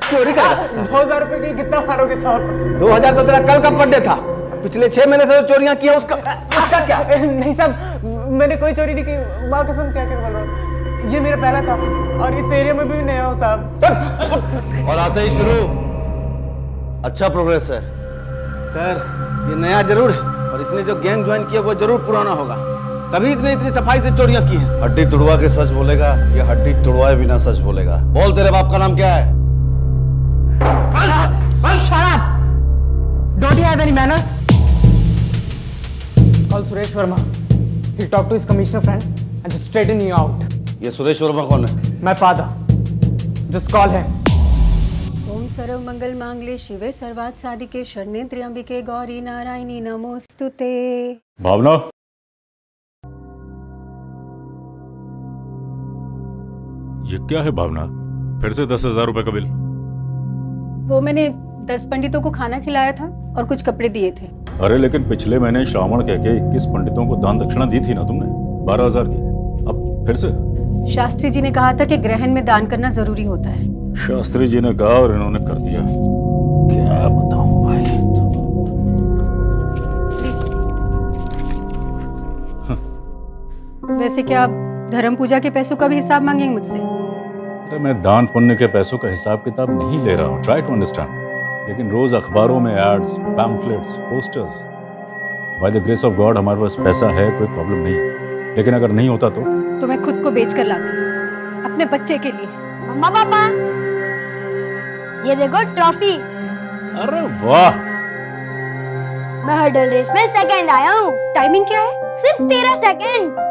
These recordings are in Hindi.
चोरी करेगा। 2000 रुपए के लिए कितना मारोगे साहब? 2000 तो तेरा कल का बर्थडे था, पिछले 6 महीने से जो चोरियां की है उसका क्या? नहीं साहब, मैंने कोई चोरी नहीं की, माँ कसम क्या बोल रहा हूँ। ये मेरा पहला था और इस एरिया में भी नया हूँ साहब। और आते ही शुरू। अच्छा प्रोग्रेस है सर, ये नया जरूर है और इसने जो गैंग ज्वाइन किया वो जरूर पुराना होगा, तभी इसने इतनी सफाई से चोरियां की हैं। हड्डी तुड़वा के सच बोलेगा या हड्डी तुड़वाए बिना सच बोलेगा? बोल, तेरे बाप का नाम क्या है? Shut up! Don't you have any manners? Call Suresh Verma. He'll talk to his commissioner friend and just straighten you out. ये सुरेश वर्मा कौन है? My father. Just call him. ओम सर्व मंगल मांगल्ये शिवे सर्वार्थ साधिके शरण्ये त्र्यंबिके गौरी नारायणी नमोस्तुते। भावना, ये क्या है भावना? फिर से 10,000 रुपए का बिल? वो मैंने 10 पंडितों को खाना खिलाया था और कुछ कपड़े दिए थे। अरे लेकिन पिछले महीने श्रावण कह के 21 पंडितों को दान दक्षिणा दी थी ना तुमने, 12,000 की। अब फिर से? शास्त्री जी ने कहा था कि ग्रहण में दान करना जरूरी होता है। शास्त्री जी ने कहा और इन्होंने कर दिया। क्या बताऊं भाई। वैसे क्या आप धर्म पूजा के पैसों का भी हिसाब मांगेंगे मुझसे? अरे मैं दान पुण्य के पैसों का हिसाब किताब नहीं ले रहा हूँ, ट्राई टू अंडरस्टैंड। लेकिन रोज अखबारों में ads, pamphlets, posters, by the grace of God हमारे पास पैसा है, कोई प्रॉब्लम नहीं। लेकिन अगर नहीं होता तो मैं खुद को बेच कर लाती अपने बच्चे के लिए। मम्मा पापा, ये देखो ट्रॉफी। अरे वाह, मैं हर्डल रेस में सेकंड आया हूँ। टाइमिंग क्या है? सिर्फ 13 सेकंड।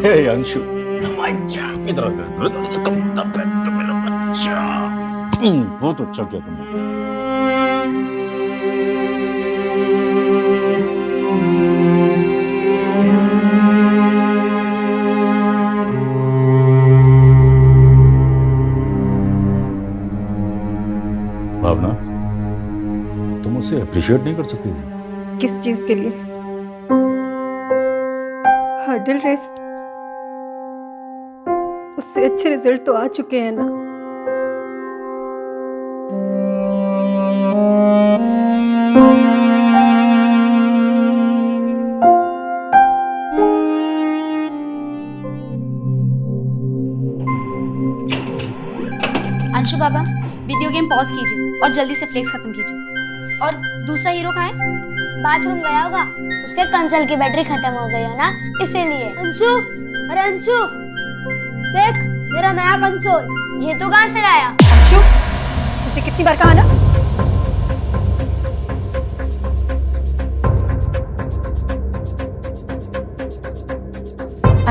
हे अंशु, बहुत अच्छा किया तुमने। भावना, तुम उसे अप्रिशिएट नहीं कर सकती थी? किस चीज के लिए? हर्डल रेस, उससे अच्छे रिजल्ट तो आ चुके हैं ना। अंशु बाबा, वीडियो गेम पॉज कीजिए और जल्दी से फ्लेक्स खत्म कीजिए। और दूसरा हीरो कहाँ है? बाथरूम गया होगा, उसके कंसोल की बैटरी खत्म हो गई है ना, इसीलिए। अंशु, अरे अंशु, देख मेरा नया कंसोल। ये तो कहाँ से लाया? अंशु, तुझे कितनी बार कहा ना?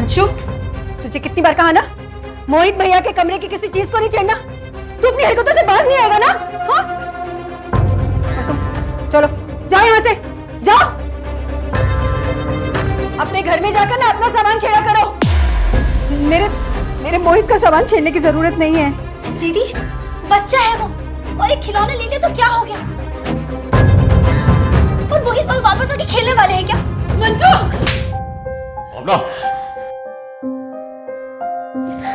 अंशु, तुझे कितनी बार कहा ना, मोहित भैया के कमरे की किसी चीज को नहीं छेड़ना। तू अपनी हरकतों से बाज नहीं आएगा ना? हाँ? और तुम चलो जाओ यहाँ से, जाओ। अपने घर में जाकर ना अपना सामान छेड़ा करो। मेरे मोहित का सामान छेड़ने की जरूरत नहीं है। दीदी, बच्चा है वो, और एक खिलौना ले लिया तो क्या हो गया? और मोहित भाई वापस आके खेलने वाले हैं क्या? मंजू, भावना,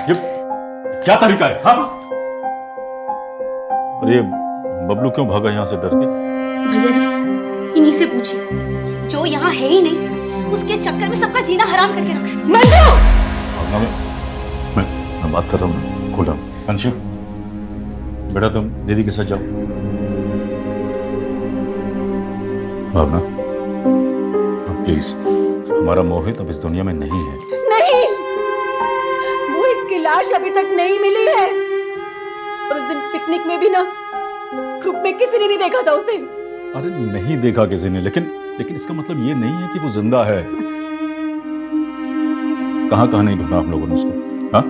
ये क्या तरीका है? हाँ? अरे बबलू क्यों भागा यहाँ से डर के? भैया जी, इन्हीं से पूछिए, जो यहाँ है ही नहीं, उसके चक्कर में सबका जीना हराम करके रखा है। मंजू! भावना, मैं बात कर रहा हूँ, खोल रहा हूँ। अंशु, बेटा तुम दीदी के साथ जाओ। भावना, प्लीज, हमारा मोहित अब इस दुनिया में नहीं है। नहीं, मोहित की लाश अभी तक नहीं मिली है। और उस दिन पिकनिक में भी ना, ग्रुप में किसी ने नहीं देखा था उसे। अरे नहीं देखा किसी ने, लेकिन इसका मतलब ये नहीं है कि वो जिंदा है। कहां कहां नहीं ढूंढा हम लोगों ने उसको? हाँ,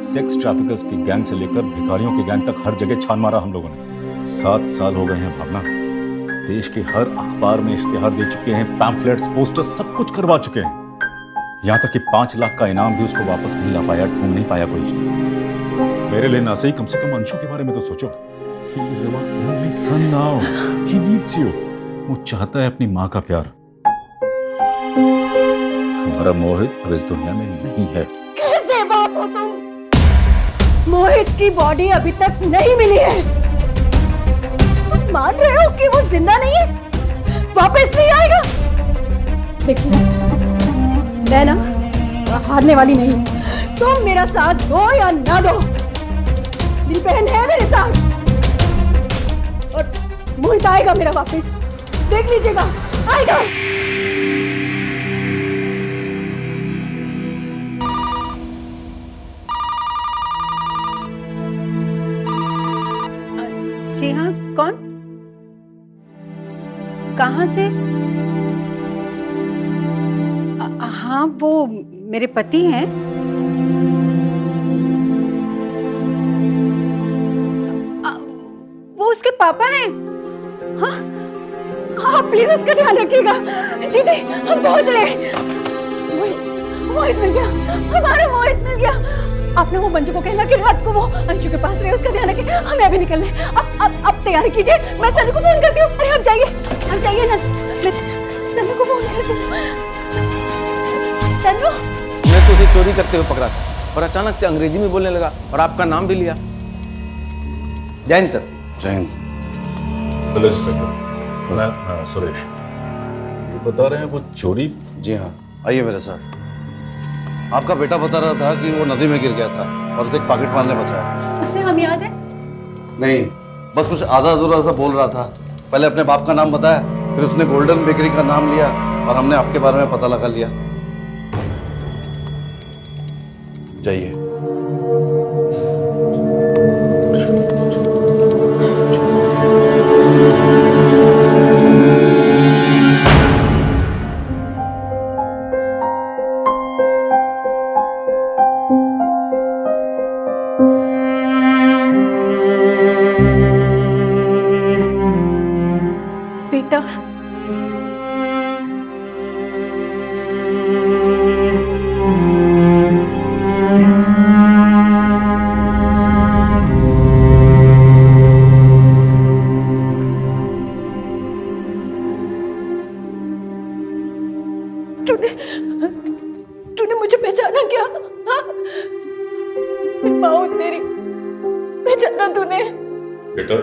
सेक्स ट्रैफिकर्स की गैंग से लेकर भिखारियों की गैंग तक हर जगह छान मारा हम लोगों ने। 7 साल हो गए हैं भावना, देश के हर अखबार में इश्तिहार दे चुके हैं, पैम्फलेट्स, पोस्टर्स, सब कुछ करवा चुके हैं। यहाँ तक कि 5 लाख का इनाम भी उसको वापस नहीं ला पाया, ढूंढ नहीं पाया कोई उसको। मेरे लिए ना सही, कम से कम अंशु के बारे में तो सोचो। He is our only son now. He needs you. वो चाहता है अपनी माँ का प्यार। हमारा मोहित अब इस दुनिया में नहीं है। कैसे बाप हो तुम? मोहित की बॉडी अभी तक नहीं मिली है। तुम मान रहे हो कि वो जिंदा नहीं है, वापस नहीं आएगा? देखिए, मैं ना हारने वाली नहीं हूं। तुम मेरा साथ दो या ना दो, मेरी बहन है मेरे साथ, और मोहित आएगा मेरा वापस। देख लीजिएगा, आएगा। जी हाँ, कौन? कहाँ से? हाँ, वो मेरे पति हैं। वो उसके पापा हैं। हाँ हाँ, प्लीज उसका ध्यान रखिएगा। जी जी, हम पहुंच रहे हैं। मोहित मिल गया, हमारा मोहित मिल गया। आपने वो मंजू को कहना कि रात को वो अंशु के पास रहे, उसका ध्यान रखें। हमें अभी निकलना है। अब तैयारी कीजिए, मैं तनु को फोन करती हूँ। अरे आप जाइए ना, मैं तनु को फोन करती हूँ। तनु, मैं तो उसे चोरी करते हुए पकड़ा था, पर अचानक से अंग्रेजी में बोलने लगा और आपका नाम भी लिया। जय हिंद सर। जय हिंद। हेलो इंस्पेक्टर, मैं सुरेश। तो बता रहे हैं वो चोरी? जी हाँ, आइए मेरे साथ। आपका बेटा बता रहा था कि वो नदी में गिर गया था और उसे एक पॉकेट मार ने बचाया। उसे हम याद है? नहीं, बस कुछ आधा अधूरा सा बोल रहा था। पहले अपने बाप का नाम बताया, फिर उसने गोल्डन बेकरी का नाम लिया और हमने आपके बारे में पता लगा लिया। जाइए। बेटा, तूने मुझे पहचाना क्या? हाँ? मैं माँ हूं तेरी, पहचाना तूने? बेटा,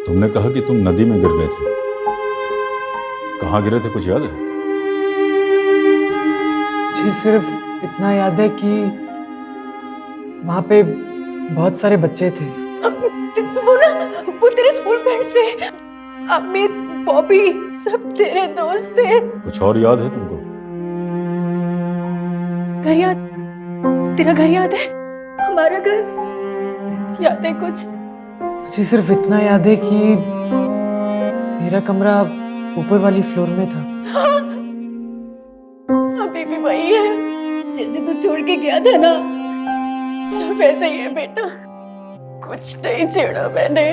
तुमने कहा कि तुम नदी में गिर गए थे। कहाँ गिरे थे, कुछ याद है? जी सिर्फ इतना याद है कि वहां पे बहुत सारे बच्चे थे। वो तेरे स्कूल फ्रेंड्स थे, अमित, बॉबी, सब तेरे दोस्त थे। कुछ और याद है तुमको? घर याद? तेरा घर याद है? हमारा घर याद है कुछ? जी सिर्फ इतना याद है कि मेरा कमरा ऊपर वाली फ्लोर में था। अभी भी वही है जैसे तू छोड़ के गया था ना, सब ऐसे ही है बेटा, कुछ नहीं छेड़ा मैंने।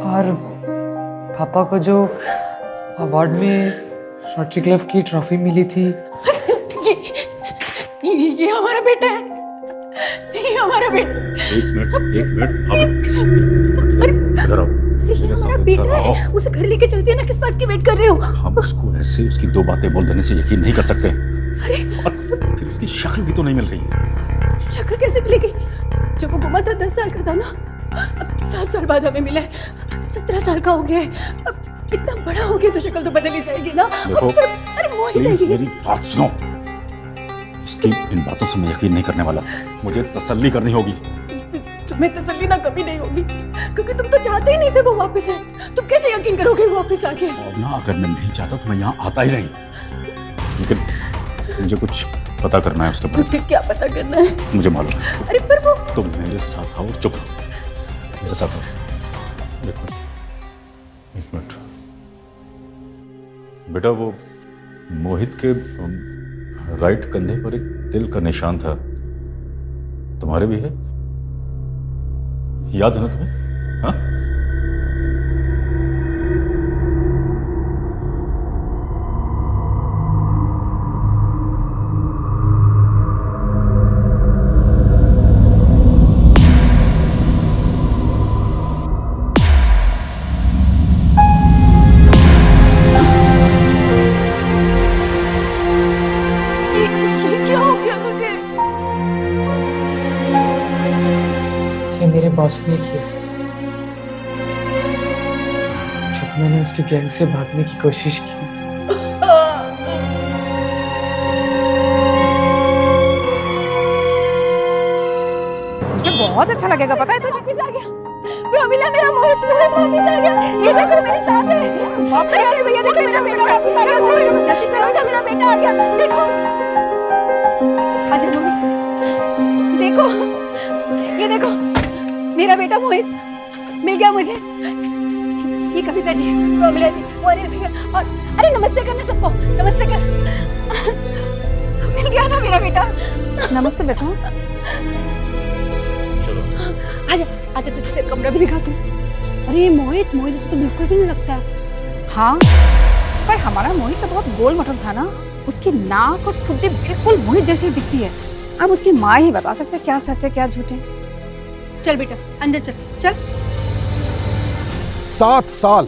और पापा को जो अवार्ड में रोटरी क्लब की ट्रॉफी मिली थी, ये हमारा बेटा है, ये हमारा बेटा। एक मिनट इधर आओ, मेरे साथ इधर बेटा आओ। है, उसे घर लेके चलती है ना, किस बात की वेट कर रहे हो? हम उसको ऐसे उसकी दो बातें बोल देने से यकीन नहीं कर सकते। अरे और फिर उसकी शक्ल भी तो नहीं मिल रही है। शक्ल कैसे मिलेगी? जब वो गुमा था 10 साल का था ना, अब 7 साल बाद हमें मिला है, 17 साल का हो गया है। अब इतना बड़ा हो गया तो शक्ल तो बदल ही जाएगी ना। देखो, अरे मोहित प्लीज है ये। मेरी बात सुनो। उसकी इन बातों से मैं यकीन नहीं करने वाला, मुझे तसल्ली करनी होगी। तुम्हें तसल्ली ना कभी नहीं होगी, क्योंकि तुम तो चाहते ही नहीं थे वो वापस आए। तुम कैसे यकीन करोगे वो वापस आ गया? और ना, अगर मैं नहीं चाहता तो मैं यहाँ आता ही नहीं। लेकिन मुझे कुछ पता करना है उसके बारे में। क्या पता करना है? मुझे मालूम है। अरे पर वो तुम मेरे साथ आओ, चुप रहो, मेरे साथ आओ। एक मिनट बेटा, वो मोहित के राइट कंधे पर एक तिल का निशान था, तुम्हारे भी है? याद है ना तुम्हें? हाँ? बॉस ने किया जब मैंने उसके गैंग से भागने की कोशिश की थी। तुझे बहुत अच्छा लगेगा, पता है तुझे? वापस आ गया प्रमिला, मेरा मोहित वापस आ गया। ये देखो मेरे साथ है। अरे भैया देखो मेरा बेटा वापस आ गया। जल्दी चलो, मेरा बेटा आ गया। देखो अच्छा देखो, ये देखो मेरा बेटा मोहित मिल गया मुझे। ये कविता जी, प्रमिला जी और अरे नमस्ते करना सबको, नमस्ते कर। मिल गया ना मेरा बेटा। नमस्ते बेटा। आजा आजा, तुझे तेरा कमरा भी दिखाती हूँ। अरे मोहित तो बिल्कुल भी नहीं लगता है। हाँ, पर हमारा मोहित तो बहुत गोल मटोल था ना। उसकी नाक और ठुड्डी बिल्कुल मोहित जैसी दिखती है। अब उसकी माँ ही बता सकते क्या सच है क्या झूठ है। चल बेटा अंदर चल चल। 7 साल,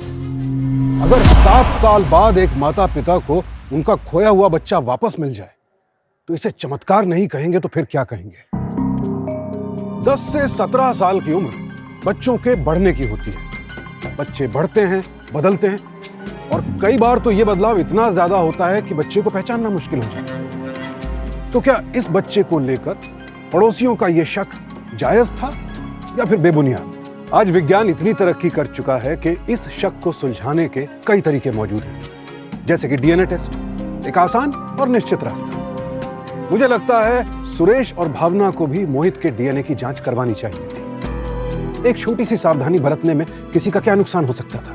अगर 7 साल बाद एक माता पिता को उनका खोया हुआ बच्चा वापस मिल जाए तो इसे चमत्कार नहीं कहेंगे तो फिर क्या कहेंगे। 10 से 17 साल की उम्र बच्चों के बढ़ने की होती है। बच्चे बढ़ते हैं, बदलते हैं, और कई बार तो यह बदलाव इतना ज्यादा होता है कि बच्चे को पहचानना मुश्किल हो जाता है। तो क्या इस बच्चे को लेकर पड़ोसियों का यह शक जायज था या फिर बेबुनियाद? आज विज्ञान इतनी तरक्की कर चुका है कि इस शक को सुलझाने के कई तरीके मौजूद हैं, जैसे कि डीएनए टेस्ट, एक आसान और निश्चित रास्ता। मुझे लगता है सुरेश और भावना को भी मोहित के डीएनए की जांच करवानी चाहिए थी। एक छोटी सी सावधानी बरतने में किसी का क्या नुकसान हो सकता था?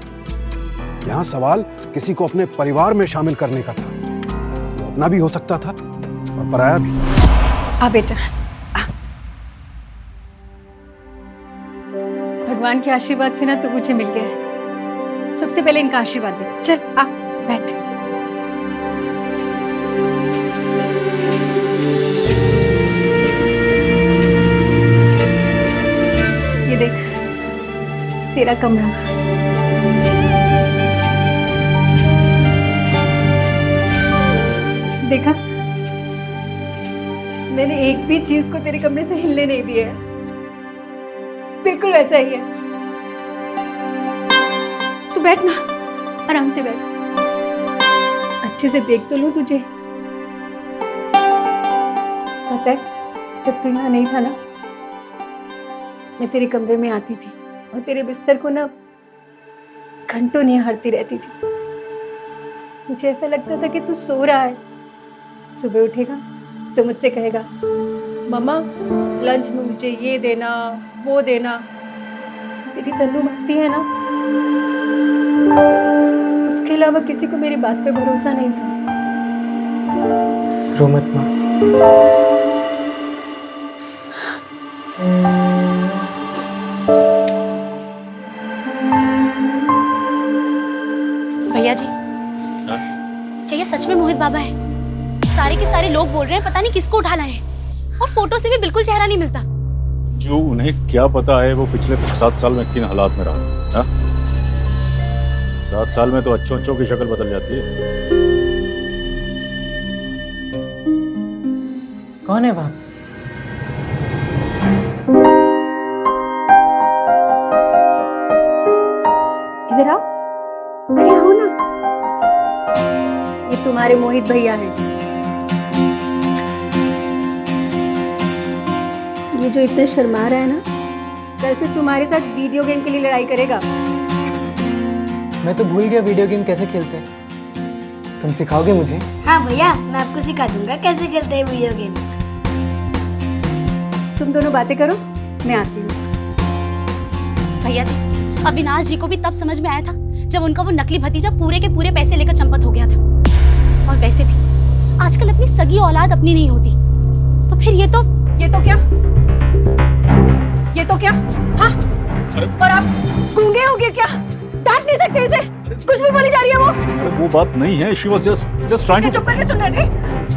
यहां सवाल किसी को अपने परिवार में शामिल करने का था। वो अपना भी हो सकता था और पराया भी। आ बेटा आ। भगवान के आशीर्वाद से ना तो मुझे मिल गया है। सबसे पहले इनका आशीर्वाद ले। चल आ बैठ। ये देख तेरा कमरा। देखा, मैंने एक भी चीज को तेरे कमरे से हिलने नहीं दिया है। बिल्कुल वैसा ही है। तू बैठ ना, आराम से बैठ। अच्छे से देख तो लूं तुझे। पता है जब तू यहाँ नहीं था ना, मैं तेरे कमरे में आती थी और तेरे बिस्तर को ना घंटों निहारती रहती थी। मुझे ऐसा लगता था कि तू सो रहा है। सुबह उठेगा तो मुझसे कहेगा, मम्मा लंच में मुझे ये देना वो देना। तेरी तन्नू मासी है ना, उसके अलावा किसी को मेरी बात पे भरोसा नहीं था। रो मत माँ। भैया जी, क्या ये सच में मोहित बाबा है? सारे के सारे लोग बोल रहे हैं पता नहीं किसको उठा लाए हैं, और फोटो से भी बिल्कुल चेहरा नहीं मिलता। जो उन्हें क्या पता है वो पिछले 7 साल में किन हालात में रहा। 7 साल में तो अच्छों की शक्ल बदल जाती है। कौन है बाप? इधर आओ। अरे आओ ना, ये तुम्हारे मोहित भैया हैं। ये जो इतना शर्मा रहा है ना, कल से तुम्हारे साथ वीडियो गेम के लिए लड़ाई करेगा। मैं तो भूल गया वीडियो गेम कैसे खेलते हैं। तुम सिखाओगे मुझे? हाँ भैया, मैं आपको सिखा दूंगा कैसे खेलते हैं वीडियो गेम। तुम दोनों बातें करो, मैं आती हूँ। भैया जी, अविनाश जी को भी तब समझ में आया था जब उनका वो नकली भतीजा पूरे के पूरे पैसे लेकर चंपत हो गया था। और वैसे भी आजकल अपनी सगी औलाद अपनी नहीं होती, तो फिर ये तो क्या? हाँ, और आप गूंगे हो गए क्या? डांट नहीं सकते इसे? कुछ भी बोली जा रही है वो। अरे वो बात नहीं है, she was just trying to। चुप करके सुन रहे थे?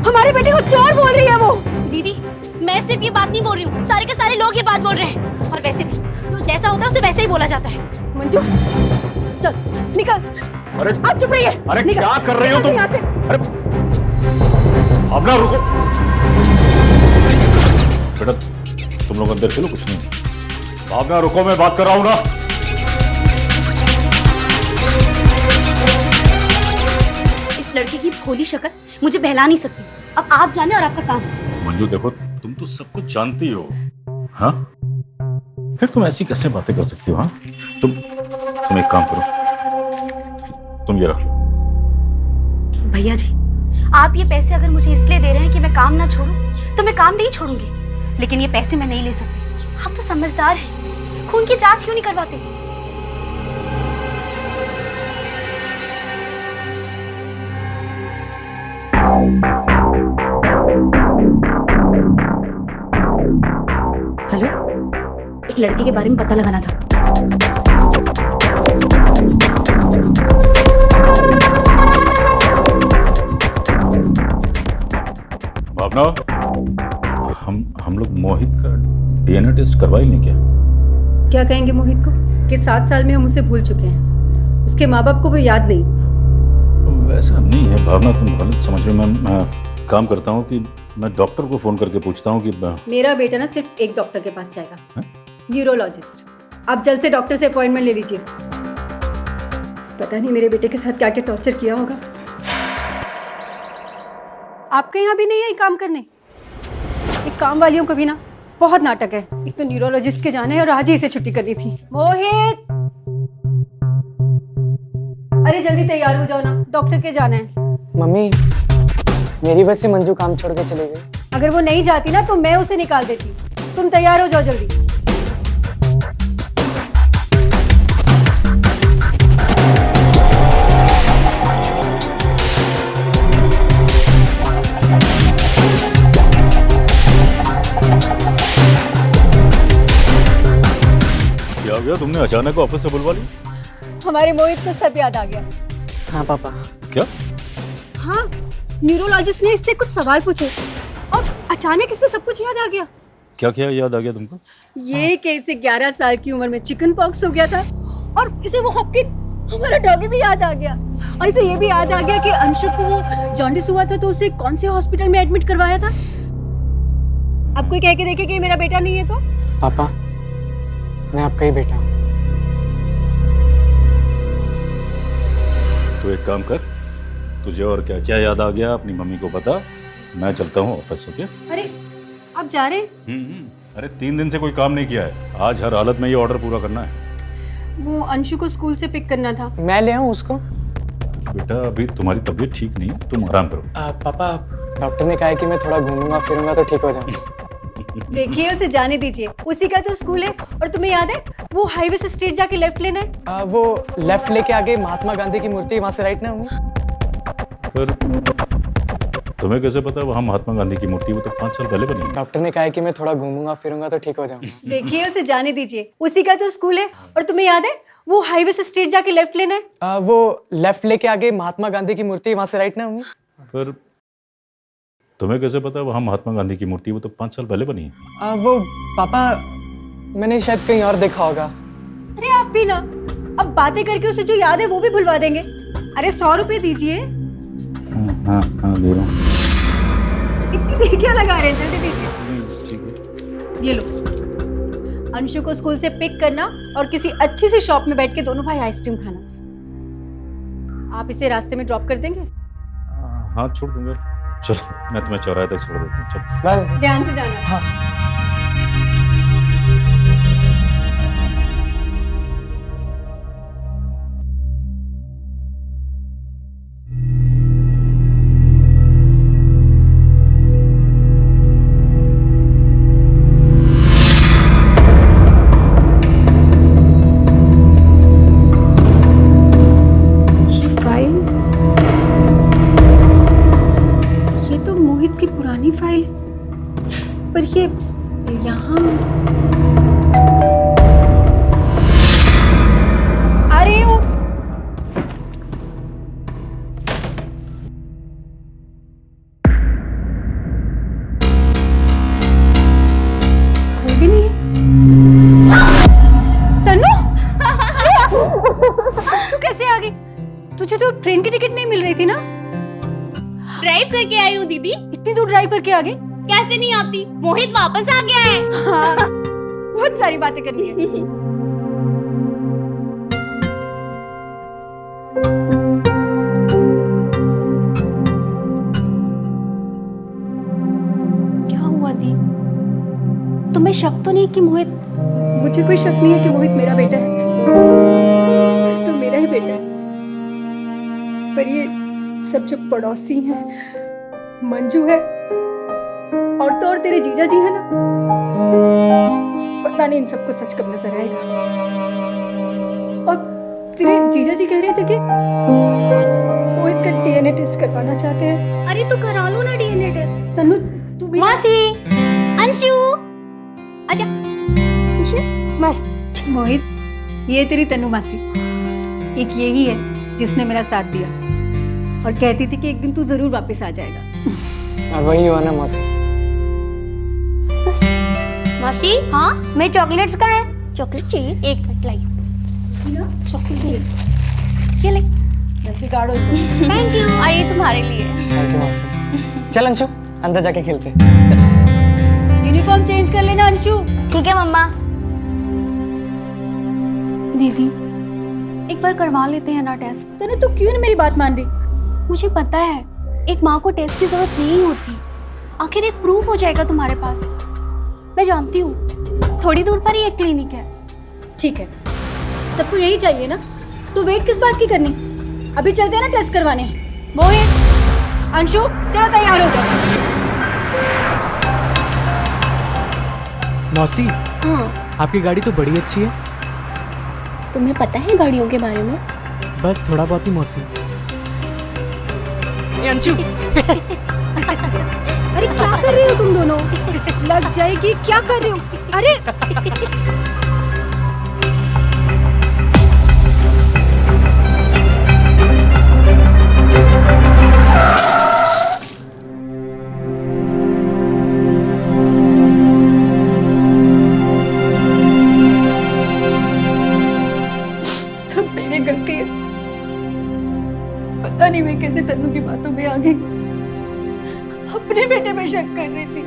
हमारे बेटे को चोर बोल रही है वो। दीदी, मैं सिर्फ ये बात नहीं बोल रही हूँ, सारे के सारे लोग ये बात बोल रहे हैं। और वैसे भी तो जैसा होता है उसे वैसे ही बोला जाता है। मंजू चल निकल। अरे आप चुप रहिए। अरे निकल, क्या कर रही हो तुम? यहाँ से। अरे भावना रुको बेटा, तुम लोग अंदर चलो, कुछ नहीं। भावना रुको, मैं बात कर रहा हूं ना। इस लड़की की भोली शक्ल मुझे बहला नहीं सकती। अब आप जाने और आपका काम। मंजू देखो, तुम तो सब कुछ जानती हो। हाँ, फिर तुम ऐसी कैसे बातें कर सकती हो? हाँ, तुम एक काम करो, तुम ये रख लो। भैया जी, आप ये पैसे अगर मुझे इसलिए दे रहे हैं कि मैं काम ना छोड़ूं, तो मैं काम नहीं छोड़ूंगी। लेकिन ये पैसे मैं नहीं ले सकती। आप तो समझदार हैं, खून की जांच क्यों नहीं करवाते? हेलो, एक लड़की के बारे में पता लगाना था। भावना, हम लोग मोहित का डीएनए टेस्ट करवा ही नहीं क्या? क्या कहेंगे मोहित को कि 7 साल में हम उसे भूल चुके हैं, उसके माँ बाप को वो याद नहीं। वैसा नहीं है भावना, तुम गलत समझ रहे हो। मैं काम करता हूँ कि मैं डॉक्टर को फोन करके पूछता हूँ कि मेरा बेटा ना सिर्फ एक डॉक्टर के पास जाएगा, न्यूरोलॉजिस्ट। आप जल्द से डॉक्टर से अपॉइंटमेंट ले लीजिए। पता नहीं मेरे बेटे के साथ क्या क्या टॉर्चर किया होगा। आपके यहाँ भी नहीं है काम करने? एक काम वालियों को भी ना बहुत नाटक है। एक तो न्यूरोलॉजिस्ट के जाने और आज ही इसे छुट्टी करनी थी। मोहित, अरे जल्दी तैयार हो जाओ ना, डॉक्टर के जाना है। मम्मी, मेरी वजह से मंजू काम छोड़ के चली गई। अगर वो नहीं जाती ना तो मैं उसे निकाल देती। तुम तैयार हो जाओ जल्दी। क्या हो गया, तुमने अचानक ऑफिस से बुलवा ली? हमारे मोहित को सब याद आ गया। हाँ पापा। क्या? हाँ, न्यूरोलॉजिस्ट ने इससे कुछ सवाल पूछे और अचानक इससे सब कुछ याद आ गया। क्या क्या याद आ गया तुमको? ये कि इसे 11 साल की उम्र में चिकन पॉक्स हो गया था और इसे वो हॉकी हमारा डॉगी भी याद आ गया। और इसे ये भी याद आ गया कि अंशु को वो जॉन्डिस हुआ था तो उसे कौन से हॉस्पिटल में एडमिट करवाया था। अब कोई कह के देखे कि ये मेरा बेटा नहीं है तो? पापा, मैं आपका ही बेटा हूँ। तो एक काम कर, तुझे और क्या क्या याद आ गया अपनी मम्मी को बता। मैं चलता हूँ ऑफिस। ओके? अरे आप जा रहे? अरे 3 दिन से कोई काम नहीं किया है, आज हर हालत में ये ऑर्डर पूरा करना है। वो अंशु को स्कूल से पिक करना था। मैं ले आऊँ उसको? बेटा अभी तुम्हारी तबीयत ठीक नहीं है, तुम आराम करो। पापा, डॉक्टर ने कहा है कि मैं थोड़ा घूमूंगा फिरूंगा तो ठीक हो जाऊंगा। देखिए उसे जाने दीजिए, उसी का तो स्कूल है। और तुम्हें याद है वो हाईवे से स्ट्रेट जाके लेफ्ट लेना है। वो लेफ्ट लेके आगे महात्मा गांधी की मूर्ति है, वहां से राइट ना होंगे। पर तुम्हें कैसे पता वहाँ महात्मा गांधी की मूर्ति? वो तो 5 साल पहले बनी है। डॉक्टर ने कहा है कि मैं थोड़ा घूमूंगा फिरूंगा तो ठीक हो जाऊंगा। देखिए उसे जाने दीजिए, उसी का तो स्कूल है। और तुम्हें याद है वो हाईवे से स्ट्रेट जाके लेफ्ट लेना है। वो लेफ्ट लेके आगे महात्मा गांधी की मूर्ति है, वहां से राइट ना होंगे। पर तुम्हें कैसे पता वहाँ महात्मा गांधी की मूर्ति? वो तो 5 साल पहले बनी है। वो पापा, मैंने शायद कहीं और देखा होगा। अरे आप भी ना अब बातें करके उसे जो याद है वो भी भुलवा देंगे। अरे 100 रुपए दीजिए। हाँ दे रहा हूँ। इतनी देर क्या लगा रहे हैं, जल्दी दीजिए। ठीक है। ये लो, अंशु को स्कूल से पिक करना और किसी अच्छी सी शॉप में बैठ के दोनों भाई आइसक्रीम खाना। आप इसे रास्ते में ड्रॉप कर देंगे? हाँ छोड़ दूंगा। चलो मैं तुम्हें चौराहे तक छोड़ देता हूँ। चलो ध्यान से जाना। हाँ। फाइल, पर ये यहाँ आ रही हूँ। कोई भी नहीं है। तन्नू, तू कैसे आ गई? तुझे तो ट्रेन की टिकट नहीं मिल रही थी ना? ड्राइव करके आई हूँ दीदी। इतनी दूर ड्राइव करके आ गई? कैसे नहीं आती, मोहित वापस आ गया है। हाँ, बहुत सारी बातें करनी है। क्या हुआ दी? तुम्हें शक तो नहीं कि मोहित? मुझे कोई शक नहीं है कि मोहित मेरा बेटा है, तो मेरा ही बेटा है। पर ये सब जो पड़ोसी हैं, मंजू है और तो और तेरे जीजा जी है ना, पता नहीं इन सबको सच कब नजर आएगा। और तेरे जीजा जी कह रहे थे कि मोहित का डीएनए टेस्ट करवाना चाहते हैं। अरे तो करा लो ना डीएनए टेस्ट। तनु तू भी मासी, अंशु, आजा। अंशु, मस्त। मोहित, ये तेरी तनु मासी, एक यही है जिसने मेरा साथ दिया और कहती थी कि एक दिन तू जरूर वापस आ जाएगा। और वही हुआ ना मौसी। मासी, हाँ मैं चॉकलेट्स का है। चॉकलेट चाहिए? एक मिनट लाइए। चॉकलेट ये ले। गाड़ो थैंक यू। और ये तुम्हारे लिए। थैंक यू मौसी। चल अंशु, अंदर जाके खेलते हैं। चल। यूनिफॉर्म चेंज कर लेना अंशु। ठीक है मम्मा। दीदी, एक बार करवा लेते हैं ना टेस्ट। तनु तू क्यों नहीं मेरी बात मान रही? मुझे पता है एक माँ को टेस्ट की जरूरत नहीं होती, आखिर एक प्रूफ हो जाएगा तुम्हारे पास। मैं जानती हूँ थोड़ी दूर पर ही एक क्लिनिक है। ठीक है, सबको यही चाहिए ना, तो वेट किस बात की करनी? अभी चलते हैं ना टेस्ट करवाने। मोहित, अंशु, चलो तैयार हो जाओ। मौसी, हाँ, आपकी गाड़ी तो बड़ी अच्छी है। तुम्हें पता है गाड़ियों के बारे में? बस थोड़ा बहुत ही मौसी। ये अंशु। अरे क्या कर रहे हो तुम दोनों? लग जाएगी, क्या कर रहे हो? अरे सब मेरी गलती है। पता नहीं मैं कैसे तन्नू की बातों में आ गई। अपने बेटे पे शक कर रही थी,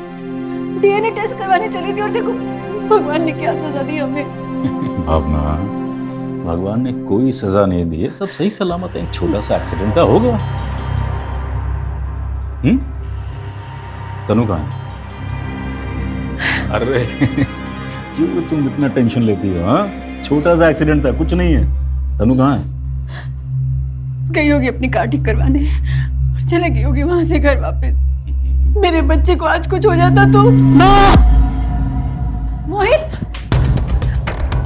डीएनए टेस्ट करवाने चली थी और देखो भगवान ने क्या सजा दी हमें। भावना, भगवान ने कोई सजा नहीं दी है, सब सही सलामत है। एक छोटा सा एक्सीडेंट था, हो गया। तनु कहाँ है? अरे क्यों तुम इतना टेंशन लेती हो? हाँ, छोटा सा एक्सीडेंट था, कुछ नहीं है। तनु कहाँ है? गई होगी अपनी कार ठीक करवाने और चले गई होगी वहां से घर वापस। मेरे बच्चे को आज कुछ हो जाता तो। मोहित,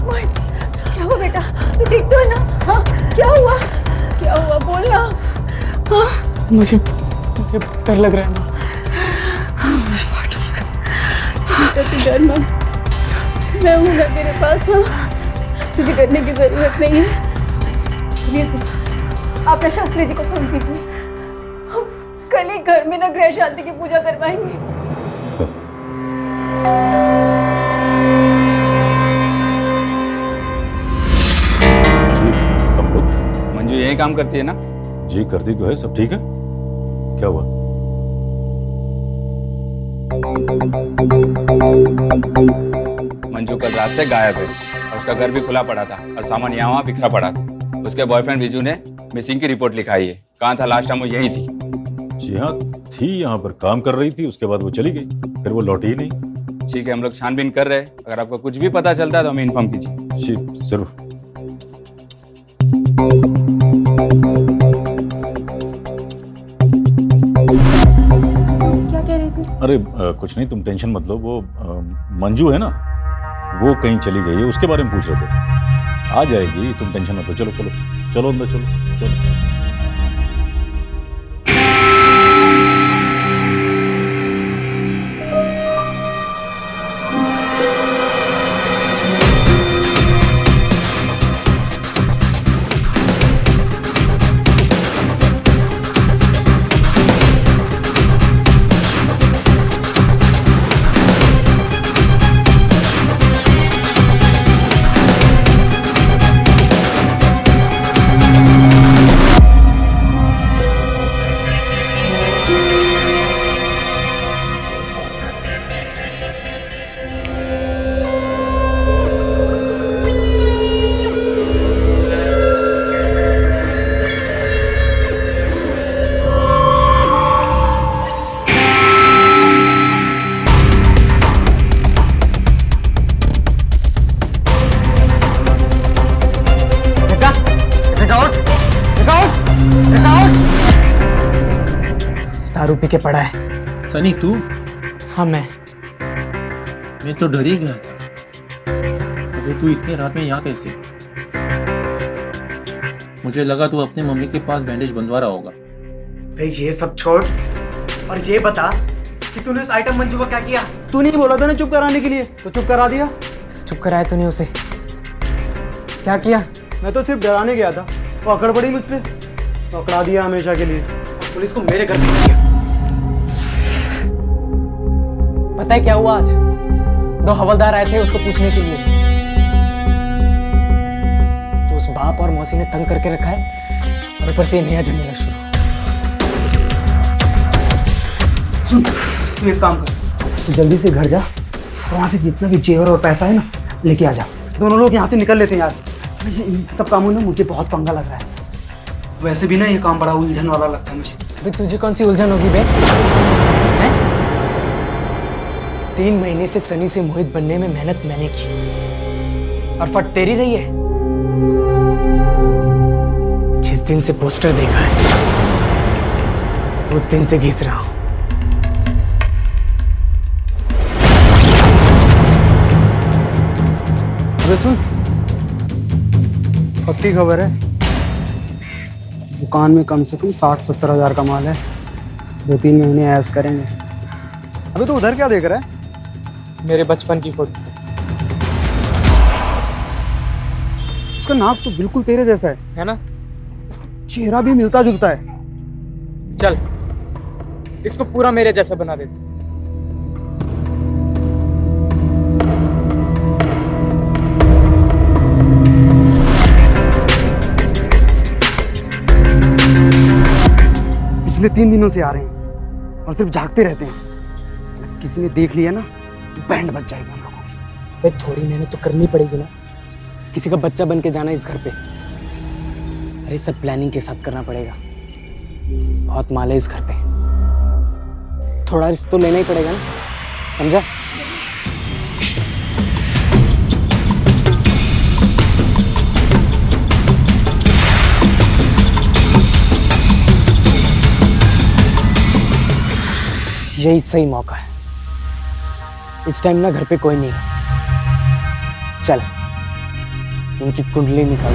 मोहित, क्या हुआ बेटा? तू ठीक तो है ना? हाँ, क्या हुआ? क्या हुआ बोल ना। हाँ? मुझे डर लग रहा है माँ। तू डर मत, मैं हूँ ना तेरे पास। हाँ, तुझे डरने की जरूरत नहीं है। सुनिए जी, आप ना शास्त्री जी को फोन कीजिए, हम कल ही घर में ना गृह शांति की पूजा करवाएंगे। जी, हम लोग। मंजू यही काम करती है ना? जी करती तो है। सब ठीक है? क्या हुआ? मंजू कल रात से गायब है और उसका घर भी खुला पड़ा था और सामान यहाँ वहाँ बिखरा पड़ा था। उसके बॉयफ्रेंड विजू ने मिसिंग की रिपोर्ट लिखाई है। कहाँ था लास्ट टाइम वो यही थी। जी हाँ, थी यहाँ पर, काम कर रही थी, उसके बाद वो चली गई, फिर वो लौटी ही नहीं। ठीक है, हम लोग छानबीन कर रहे हैं। अगर आपको कुछ भी पता चलता है तो हमें इन्फॉर्म कीजिए। जी जरूर। क्या कह रही थी? अरे कुछ नहीं, तुम टेंशन मत लो। वो मंजू है ना, वो कहीं चली गई है, उसके बारे में पूछ रहे थे। आ जाएगी, तुम टेंशन मत लो। चलो चलो चलो अंदर, चलो चलो। दारू पी के पड़ा है। सनी तू? हाँ मैं तो डर ही गया था। अबे तू इतनी रात में यहाँ कैसे? मुझे लगा तू अपनी मम्मी के पास बैंडेज बंधवा रहा होगा। भाई ये सब छोड़ और ये बता कि तूने उस आइटम मंजू का क्या किया? तू नहीं बोला था ना चुप कराने के लिए, तो चुप करा दिया। चुप कराया तूने उसे? क्या किया? मैं तो सिर्फ डराने गया था, वो अकड़ पड़ी मुझ पे, पकड़ा दिया हमेशा के लिए। पुलिस को मेरे घर पे दिया। पता है क्या हुआ आज? 2 हवलदार आए थे उसको पूछने के लिए, तो उस बाप और मौसी ने तंग करके रखा है और ऊपर से नया झमेला शुरू। सुन, तू एक काम कर, तू जल्दी से घर जा और वहां से जितना भी जेवर और पैसा है ना लेके आ जा। दोनों लोग यहाँ से निकल लेते हैं यार। इन सब कामों में मुझे बहुत पंगा लग रहा है। वैसे भी ना ये काम बड़ा उलझन वाला लगता है मुझे। अभी तुझे कौन सी उलझन होगी बे? 3 महीने से सनी से मोहित बनने में मेहनत मैंने की और फट तेरी रही है। जिस दिन से पोस्टर देखा है उस दिन से घिस रहा हूं। अबे सुन, पक्की खबर है, दुकान में कम से कम 60-70 हज़ार का माल है। 2-3 महीने ऐश करेंगे। अबे तो उधर क्या देख रहा है? मेरे बचपन की फोटो। उसका नाक तो बिल्कुल तेरे जैसा है ना? चेहरा भी मिलता जुलता है। चल इसको पूरा मेरे जैसा बना देते। पिछले 3 दिनों से आ रहे हैं और सिर्फ झांकते रहते हैं। किसी ने देख लिया ना तो बैंड बच जाएगा हम लोगों की। भाई थोड़ी मेहनत तो करनी पड़ेगी ना, किसी का बच्चा बन के जाना इस घर पे। अरे सब प्लानिंग के साथ करना पड़ेगा। बहुत माल है इस घर पे, थोड़ा रिस्क तो लेना ही पड़ेगा ना, समझा? यही सही मौका है। इस टाइम ना घर पे कोई नहीं है। चल उनकी कुंडली निकाल।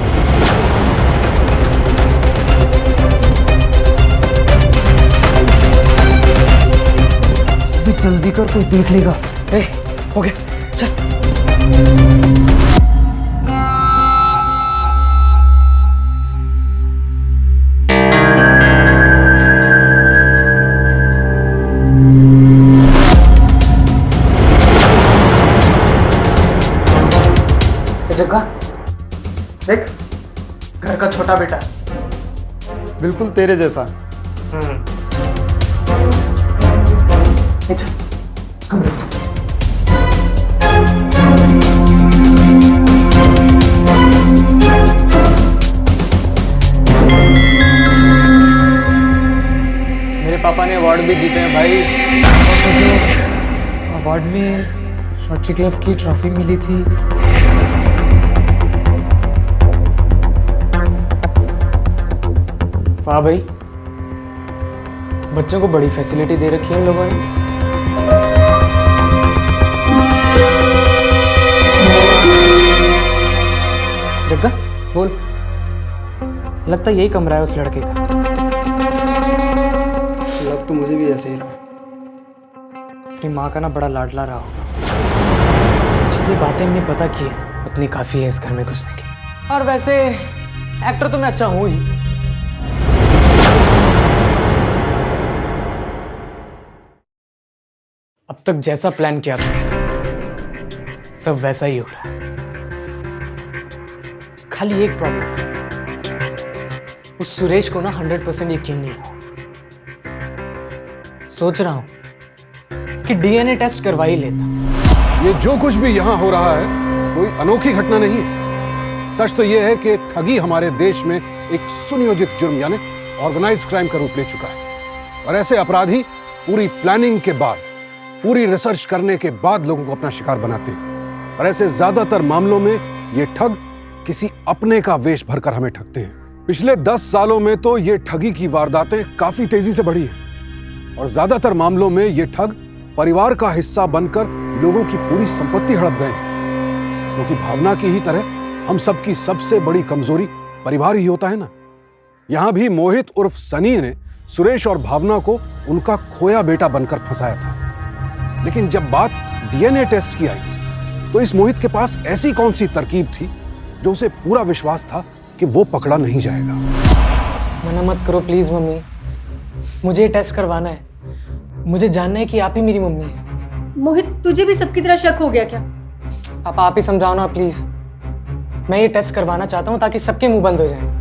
जल्दी कर, कोई देख लेगा। हो गया, चल। जग्गा देख, घर का छोटा बेटा बिल्कुल तेरे जैसा। चल कमरे में। मेरे पापा ने अवार्ड भी जीते हैं भाई। अवार्ड में रोटरी क्लब की ट्रॉफी मिली थी। वाह भाई, बच्चों को बड़ी फैसिलिटी दे रखी है इन लोगों ने। जग्गा बोल, लगता यही कमरा है उस लड़के का। लग तो मुझे भी ऐसे ही रहा। अपनी माँ का ना बड़ा लाडला रहा होगा। जितनी बातें हमने पता की है उतनी काफी है इस घर में घुसने की। और वैसे एक्टर तो मैं अच्छा हूं ही। अब तक जैसा प्लान किया था सब वैसा ही हो रहा है। खाली एक प्रॉब्लम, उस सुरेश को ना 100% यकीन नहीं हुआ। सोच रहा हूं कि डीएनए टेस्ट करवा ही लेता। ये जो कुछ भी यहाँ हो रहा है कोई अनोखी घटना नहीं है। सच तो यह है कि ठगी हमारे देश में एक सुनियोजित जुर्म यानी ऑर्गेनाइज्ड क्राइम का रूप ले चुका है। और ऐसे अपराधी पूरी प्लानिंग के बाद, पूरी रिसर्च करने के बाद लोगों को अपना शिकार बनाते हैं। और ऐसे ज्यादातर मामलों में ये ठग किसी अपने का वेश भरकर हमें ठगते हैं। पिछले 10 सालों में तो ये ठगी की वारदातें काफी तेजी से बढ़ी हैं। और ज्यादातर मामलों में ये ठग परिवार का हिस्सा बनकर लोगों की पूरी संपत्ति हड़प गए हैं। क्योंकि भावना की ही तरह हम सबकी सबसे बड़ी कमजोरी परिवार ही होता है ना। यहां भी मोहित उर्फ सनी ने सुरेश और भावना को उनका खोया बेटा बनकर फंसाया था। लेकिन जब बात डीएनए टेस्ट की आई तो इस मोहित के पास ऐसी कौन सी तरकीब थी जो उसे पूरा विश्वास था कि वो पकड़ा नहीं जाएगा। मना मत करो प्लीज मम्मी, मुझे ये टेस्ट करवाना है। मुझे जानना है कि आप ही मेरी मम्मी है। मोहित, तुझे भी सबकी तरह शक हो गया क्या? पापा आप ही समझाओ ना प्लीज। मैं ये टेस्ट करवाना चाहता हूँ ताकि सबके मुंह बंद हो जाएं।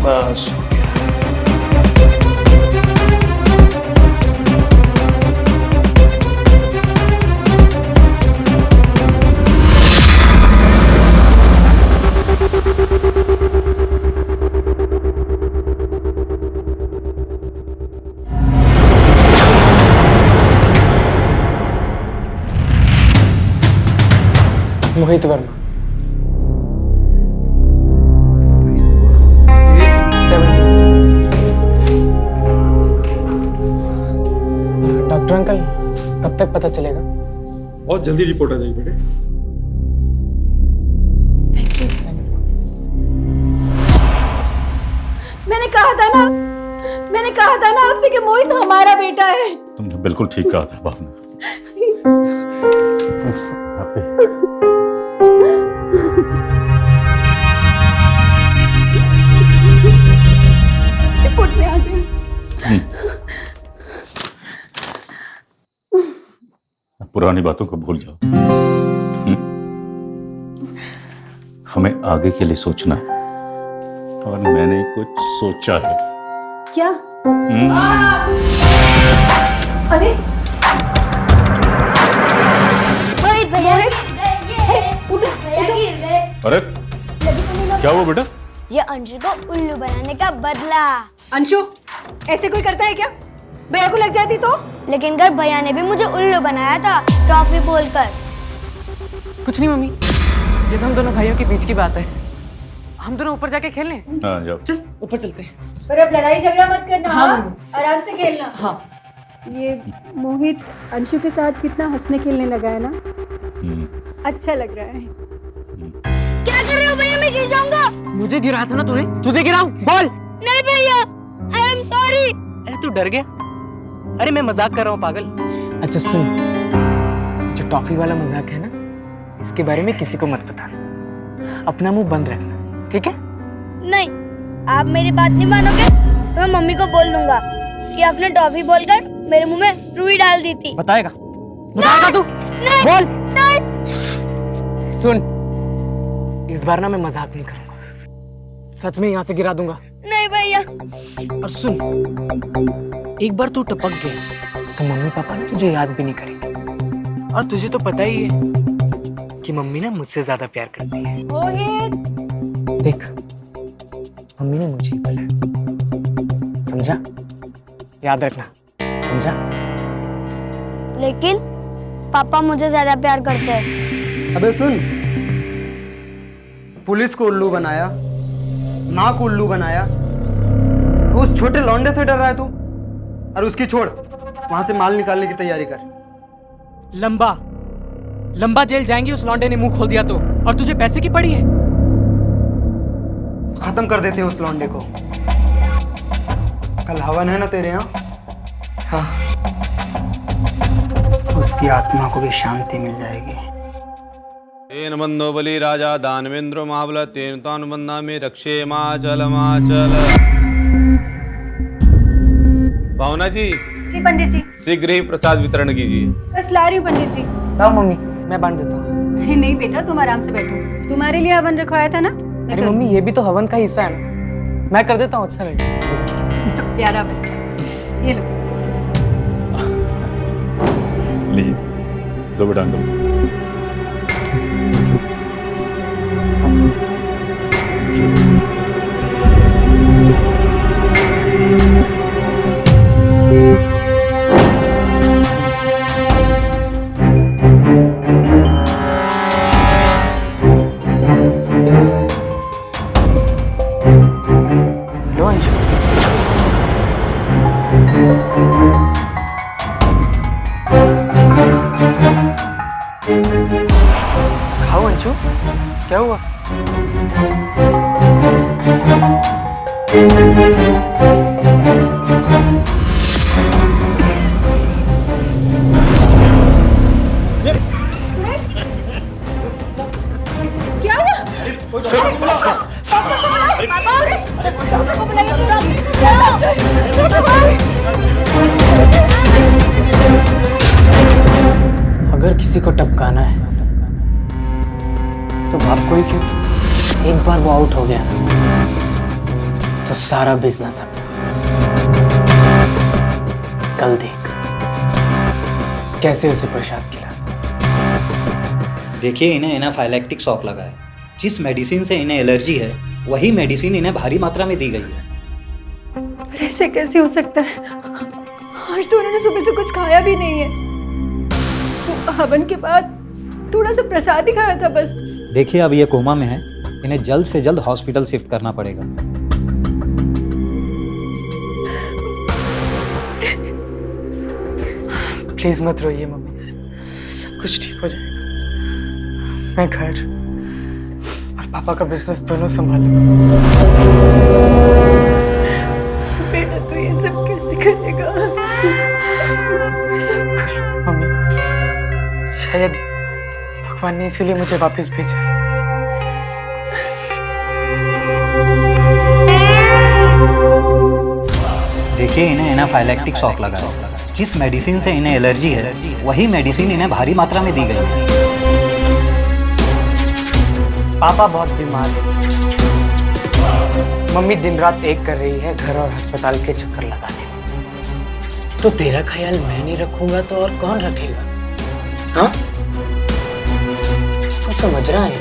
बस हो गया। मोहित वर्मा 17। डॉक्टर अंकल कब तक पता चलेगा? बहुत जल्दी रिपोर्ट आ जाएगी बेटे। मैंने कहा था ना आपसे कि मोहित हमारा बेटा है। तुमने बिल्कुल ठीक कहा था भावना। रिपोर्ट में आ गई। पुरानी बातों को भूल जाओ। हमें आगे के लिए सोचना है और मैंने कुछ सोचा है। क्या? अरे अरे क्या हुआ बेटा? ये अंशु को उल्लू बनाने का बदला। अंशु, ऐसे कोई करता है क्या? भैया को लग जाती तो? लेकिन घर भैया ने भी मुझे उल्लू बनाया था ट्रॉफी बोलकर। कुछ नहीं मम्मी, ये तो हम दोनों भाइयों के बीच की बात है। हम दोनों ऊपर जाके खेल लें। हाँ जाओ। चल ऊपर चलते हैं। पर अब लड़ाई झगड़ा मत करना। हाँ, हाँ? आराम से खेलना। हाँ। ये मोहित अंशु के साथ कितना हंसने खेलने लगा है ना। अच्छा लग रहा है। क्या कर रहे हो भैया? मैं गिर जाऊंगा। मुझे गिरा था ना तूने? तुझे गिराऊं? बोल। नहीं भैया, आई एम सॉरी। अरे तू डर गया? अरे मैं मजाक कर रहा हूँ पागल। अच्छा सुन, जो टॉफी वाला मजाक है ना, इसके बारे में किसी को मत बताना। अपना मुंह बंद रखना, ठीक है? नहीं, आप मेरी बात नहीं मानोगे तो मैं मम्मी को बोल दूंगा कि आपने टॉफी बोलकर मेरे मुंह में रुई डाल दी थी। बताएगा तू? नहीं, बोल। नहीं। सुन, इस बार ना मैं मजाक नहीं करूंगा, सच में यहाँ से गिरा दूंगा। नहीं भैया। और सुन, एक बार तू टपक गया तो मम्मी पापा ना तुझे याद भी नहीं करेंगे। और तुझे तो पता ही है कि मम्मी ना मुझसे ज्यादा प्यार करती है। मोहित, देख, मम्मी ने मुझे ही बुलाया, समझा? याद रखना, समझा? लेकिन पापा मुझे ज्यादा प्यार करते हैं। अबे सुन, पुलिस को उल्लू बनाया, माँ को उल्लू बनाया, उस छोटे लौंडे से डर रहा है तू? और उसकी छोड़, वहां से माल निकालने की तैयारी कर। लंबा जेल जाएंगी उस लौंडे ने मुंह खोल दिया तो, और तुझे पैसे की पड़ी है। खत्म कर देते उस लौंडे को। कल हवन है ना तेरे यहाँ? हाँ, उसकी आत्मा को भी शांति मिल जाएगी। तेन बंधो बलि राजा दानवेंद्र महाबल तेन तान बंधा में रक्षे माचल माचल। भावना जी। जी पंडित जी। शीघ्र ही प्रसाद वितरण कीजिए। बस ला रही हूँ पंडित जी। लाओ मम्मी, मैं बांट देता हूँ। अरे नहीं बेटा, तुम आराम से बैठो। तुम्हारे लिए हवन रखवाया था ना। अरे मम्मी, ये भी तो हवन का हिस्सा है ना, मैं कर देता हूँ। अच्छा लगेगा। प्यारा बच्चा, ये लो। लीजिए, दो बेटा अंकल। क्यों अंशु? खाओ अंशु, क्या हुआ? क्या हुआ? अगर किसी को टपकाना है तो बाप को ही क्यों? एक बार वो आउट हो गया ना तो सारा बिजनेस अपना। कल देख कैसे उसे प्रसाद खिलाता। देखिए, इन्हें एनाफाइलैक्टिक शॉक लगा है। जिस मेडिसिन से इन्हें एलर्जी है वही मेडिसिन इन्हें भारी मात्रा में दी गई है। पर ऐसे कैसे हो सकता है? आज तो उन्होंने सुबह से कुछ खाया भी नहीं है। वो हवन के बाद थोड़ा सा प्रसाद ही खाया था बस। देखिए, अब ये कोमा में है, इन्हें जल्द से जल्द हॉस्पिटल शिफ्ट करना पड़ेगा। प्लीज मत रोइए मम्मी, सब कुछ ठीक हो जाएगा। मैं घर और पापा का बिजनेस दोनों संभालूंगा। बेटा तू ये सब कैसे करेगा? मैं सब कर लूंगा मम्मी। शायद भगवान ने इसीलिए मुझे वापस भेजा। देखिए, इन्हें एनाफाइलैक्टिक शॉक लगा है। जिस मेडिसिन से इन्हें एलर्जी है वही मेडिसिन इन्हें भारी मात्रा में दी गई है। पापा बहुत बीमार है। मम्मी दिन रात एक कर रही है घर और अस्पताल के चक्कर लगाने। तो तेरा ख्याल मैं नहीं रखूंगा तो और कौन रखेगा? हाँ, तो समझ रहा है?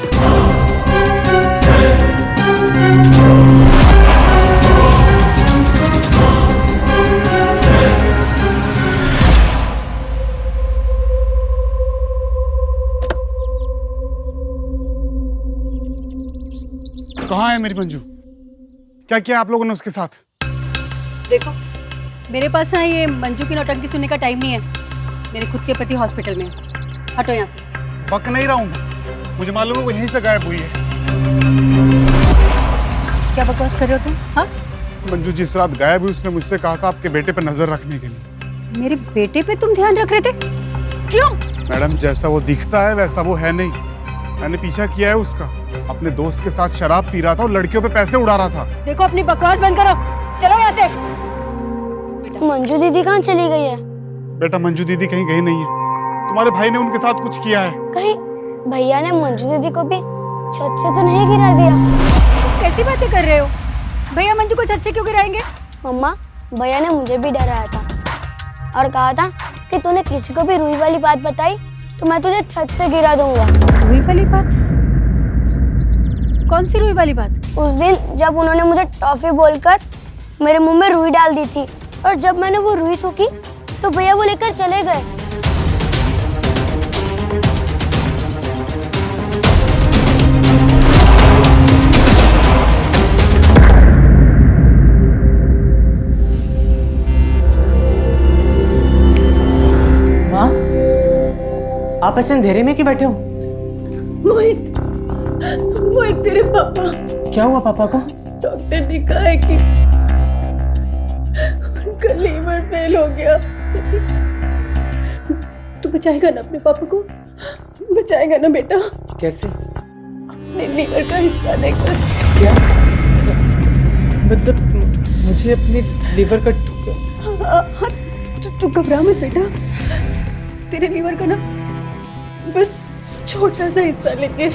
कहाँ है मेरी मंजू? क्या किया आप लोगों ने उसके साथ? देखो, मेरे पास ना ये मंजू की नौटंकी सुनने का टाइम नहीं है। मेरे खुद के पति हॉस्पिटल में हैं। हटो यहाँ से। बक नहीं रहा हूँ, मुझे मालूम है वो यहीं से गायब हुई है। क्या बकवास कर रहे हो तुम? हाँ, मंजू जिस रात गायब हुई उसने मुझसे कहा था आपके बेटे पर नजर रखने के लिए। मेरे बेटे पे तुम ध्यान रख रहे थे? क्यों? मैडम, जैसा वो दिखता है वैसा वो है नहीं। मैंने पीछा किया है उसका। अपने दोस्त के साथ शराब पी रहा था और लड़कियों पे पैसे उड़ा रहा था। देखो, अपनी बकवास बंद करो। चलो यहाँ से। मंजू दीदी कहाँ चली गई है? बेटा, मंजू दीदी कहीं गई नहीं है। तुम्हारे भाई ने उनके साथ कुछ किया है। कहीं भैया ने मंजू दीदी को भी छत से तो नहीं गिरा दिया? कैसी बातें कर रहे हो? भैया मंजू को छत से क्यों गिराएंगे? मम्मा, भैया ने मुझे भी डराया था और कहा था कि तूने किसी को भी रूही वाली बात बताई तो मैं तुझे छत से गिरा दूंगा। रूही वाली बात? कौन सी रूही वाली बात? उस दिन जब उन्होंने मुझे टॉफी बोलकर मेरे मुंह में रूही डाल दी थी और जब मैंने वो रूही थूकी तो भैया वो लेकर चले गए। माँ, आप ऐसे अंधेरे में क्यों बैठे हो? मोहित, मोहित तेरे पापा। क्या हुआ पापा को? डॉक्टर ने कहा है कि उनका लीवर फेल हो गया। तू बचाएगा ना अपने पापा को? बचाएगा ना बेटा? कैसे? अपने लीवर का हिस्सा लेकर। क्या मतलब मुझे अपने लीवर का टुकड़ा? तू घबरा मत बेटा। तेरे लीवर का ना बस छोटा सा हिस्सा लेके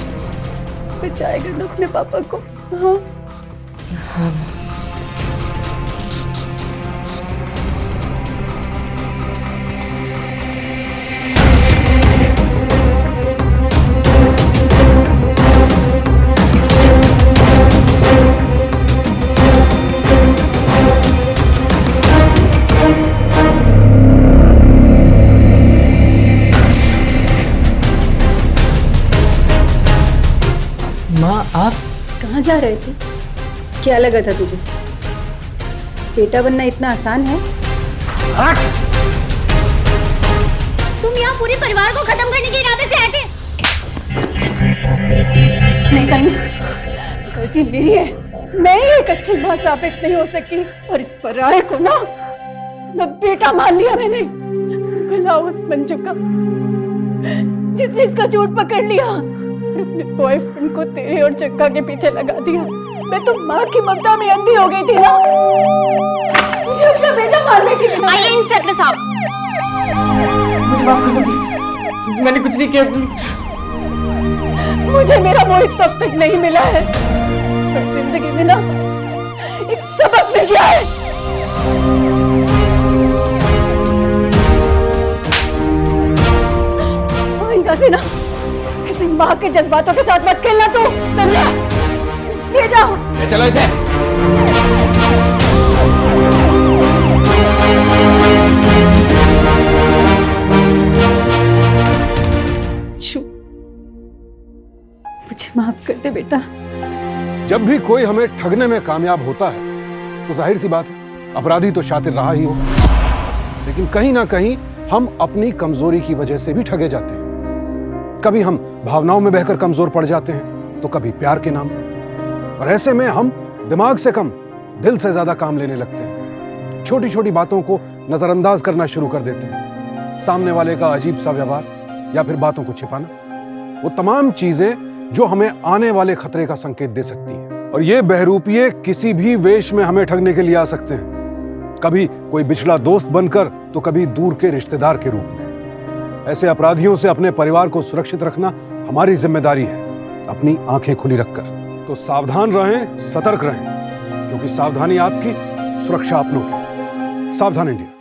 बचाएगा ना अपने पापा को। हाँ, हाँ। माँ, आप कहाँ जा रहे थे? क्या लगा था तुझे? बेटा बनना इतना आसान है? तुम यहाँ पूरे परिवार को खत्म करने के इरादे से आए थे? नहीं कहीं, गलती मेरी है। मैं एक अच्छी माँ साबित नहीं हो सकती और इस पराये को ना बेटा मान लिया मैंने। भला उस मंजू का जिसने इसका झूठ पकड़ लिया और अपने बॉयफ्रेंड को तेरे और चक्का के पीछे लगा दिया। मैं तो माँ की ममता में अंधी हो गई थी ना। मुझे अपना बेटा मारने की आइए इंस्पेक्टर साहब। मुझे माफ कर दो प्लीज, मैंने कुछ नहीं किया। मुझे मेरा मोहित तब तक नहीं मिला है पर जिंदगी में ना एक सबक मिल गया है। आइंदा से ना किसी माँ के जज्बातों के साथ मत खेलना तू, समझा? ले जाओ। चलो इसे। मुझे माफ कर दे बेटा। जब भी कोई हमें ठगने में कामयाब होता है तो जाहिर सी बात है अपराधी तो शातिर रहा ही होगा, लेकिन कहीं ना कहीं हम अपनी कमजोरी की वजह से भी ठगे जाते हैं। कभी हम भावनाओं में बहकर कमजोर पड़ जाते हैं तो कभी प्यार के नाम पर। और ऐसे में हम दिमाग से कम दिल से ज्यादा काम लेने लगते हैं। छोटी छोटी बातों को नजरअंदाज करना शुरू कर देते हैं। सामने वाले का अजीब सा व्यवहार या फिर बातों को छिपाना, वो तमाम चीजें जो हमें आने वाले खतरे का संकेत दे सकती हैं। और ये बहरूपिये किसी भी वेश में हमें ठगने के लिए आ सकते हैं, कभी कोई बिछड़ा दोस्त बनकर तो कभी दूर के रिश्तेदार के रूप में। ऐसे अपराधियों से अपने परिवार को सुरक्षित रखना हमारी जिम्मेदारी है, अपनी आंखें खुली रखकर। तो सावधान रहें, सतर्क रहें, क्योंकि सावधानी आपकी, सुरक्षा अपनों की। सावधान इंडिया।